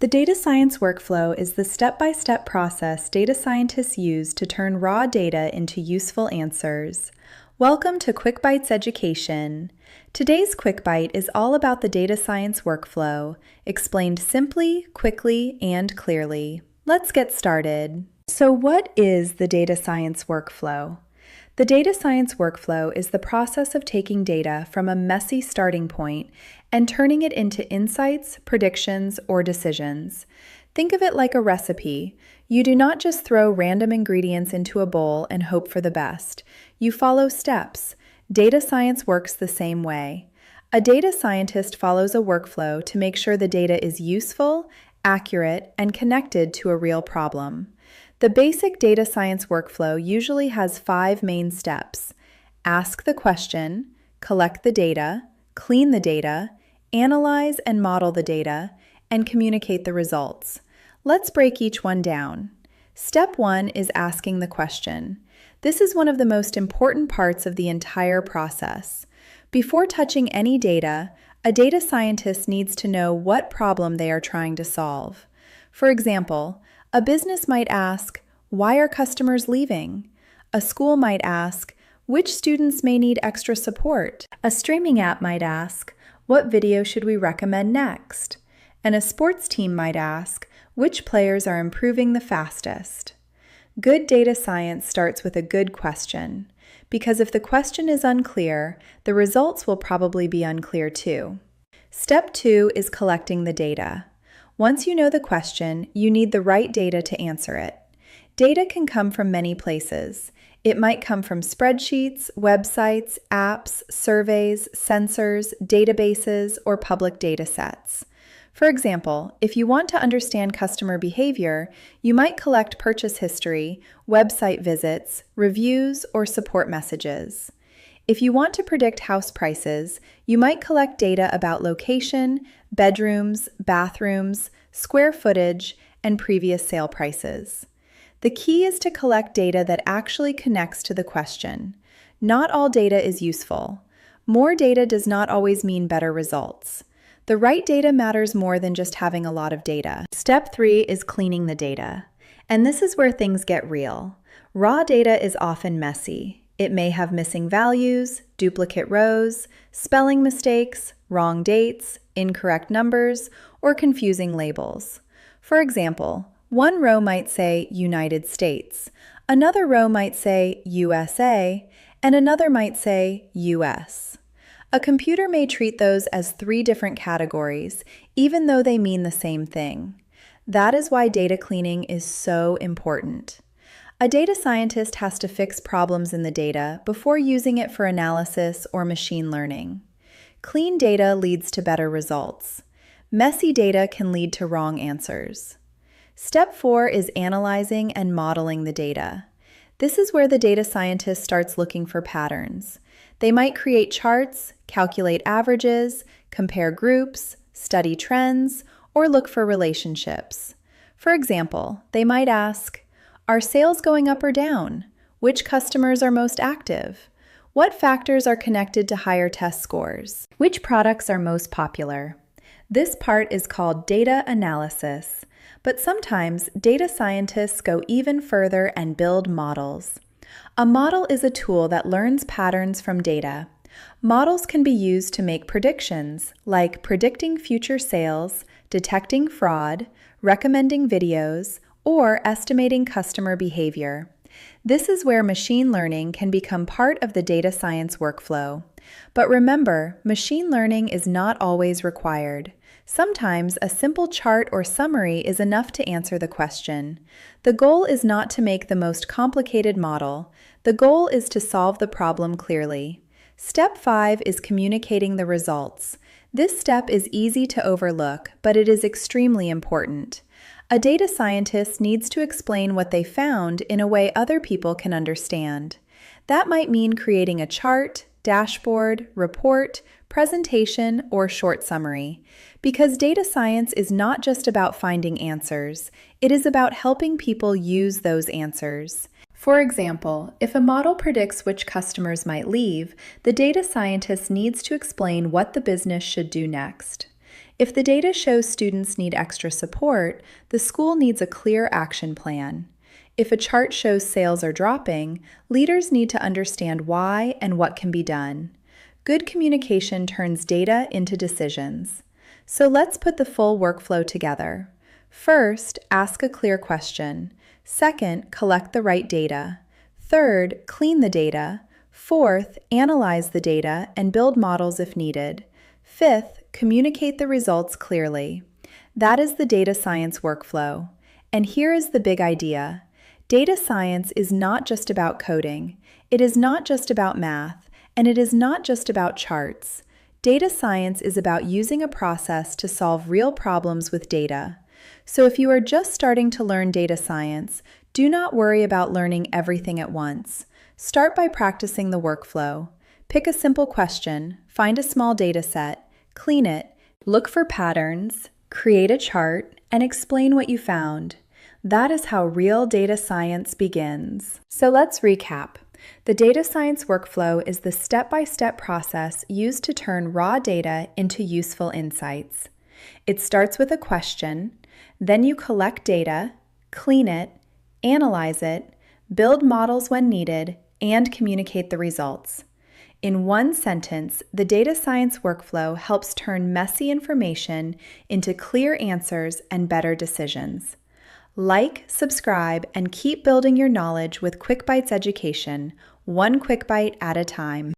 The data science workflow is the step-by-step process data scientists use to turn raw data into useful answers. Welcome to QuickByte's education. Today's QuickByte is all about the data science workflow, explained simply, quickly, and clearly. Let's get started. So what is the data science workflow? The data science workflow is the process of taking data from a messy starting point and turning it into insights, predictions, or decisions. Think of it like a recipe. You do not just throw random ingredients into a bowl and hope for the best. You follow steps. Data science works the same way. A data scientist follows a workflow to make sure the data is useful, accurate, and connected to a real problem. The basic data science workflow usually has 5 main steps: ask the question, collect the data, clean the data, analyze and model the data, and communicate the results. Let's break each one down. Step 1 is asking the question. This is one of the most important parts of the entire process. Before touching any data, a data scientist needs to know what problem they are trying to solve. For example, a business might ask, why are customers leaving? A school might ask, which students may need extra support? A streaming app might ask, what video should we recommend next? And a sports team might ask, which players are improving the fastest? Good data science starts with a good question, because if the question is unclear, the results will probably be unclear too. Step 2 is collecting the data. Once you know the question, you need the right data to answer it. Data can come from many places. It might come from spreadsheets, websites, apps, surveys, sensors, databases, or public datasets. For example, if you want to understand customer behavior, you might collect purchase history, website visits, reviews, or support messages. If you want to predict house prices, you might collect data about location, bedrooms, bathrooms, square footage, and previous sale prices. The key is to collect data that actually connects to the question. Not all data is useful. More data does not always mean better results. The right data matters more than just having a lot of data. Step 3 is cleaning the data. And this is where things get real. Raw data is often messy. It may have missing values, duplicate rows, spelling mistakes, wrong dates, incorrect numbers, or confusing labels. For example, one row might say United States, another row might say USA, and another might say US. A computer may treat those as 3 different categories, even though they mean the same thing. That is why data cleaning is so important. A data scientist has to fix problems in the data before using it for analysis or machine learning. Clean data leads to better results. Messy data can lead to wrong answers. Step 4 is analyzing and modeling the data. This is where the data scientist starts looking for patterns. They might create charts, calculate averages, compare groups, study trends, or look for relationships. For example, they might ask, are sales going up or down? Which customers are most active? What factors are connected to higher test scores? Which products are most popular? This part is called data analysis, but sometimes data scientists go even further and build models. A model is a tool that learns patterns from data. Models can be used to make predictions, like predicting future sales, detecting fraud, recommending videos, or estimating customer behavior. This is where machine learning can become part of the data science workflow. But remember, machine learning is not always required. Sometimes a simple chart or summary is enough to answer the question. The goal is not to make the most complicated model. The goal is to solve the problem clearly. Step 5 is communicating the results. This step is easy to overlook, but it is extremely important. A data scientist needs to explain what they found in a way other people can understand. That might mean creating a chart, dashboard, report, presentation, or short summary. Because data science is not just about finding answers, it is about helping people use those answers. For example, if a model predicts which customers might leave, the data scientist needs to explain what the business should do next. If the data shows students need extra support, the school needs a clear action plan. If a chart shows sales are dropping, leaders need to understand why and what can be done. Good communication turns data into decisions. So let's put the full workflow together. First, ask a clear question. Second, collect the right data. Third, clean the data. Fourth, analyze the data and build models if needed. Fifth, communicate the results clearly. That is the data science workflow. And here is the big idea. Data science is not just about coding. It is not just about math, and it is not just about charts. Data science is about using a process to solve real problems with data. So if you are just starting to learn data science, do not worry about learning everything at once. Start by practicing the workflow. Pick a simple question, find a small data set, clean it, look for patterns, create a chart, and explain what you found. That is how real data science begins. So let's recap. The data science workflow is the step-by-step process used to turn raw data into useful insights. It starts with a question, then you collect data, clean it, analyze it, build models when needed, and communicate the results. In one sentence, the data science workflow helps turn messy information into clear answers and better decisions. Like, subscribe, and keep building your knowledge with QuickBytes Education, one QuickByte at a time.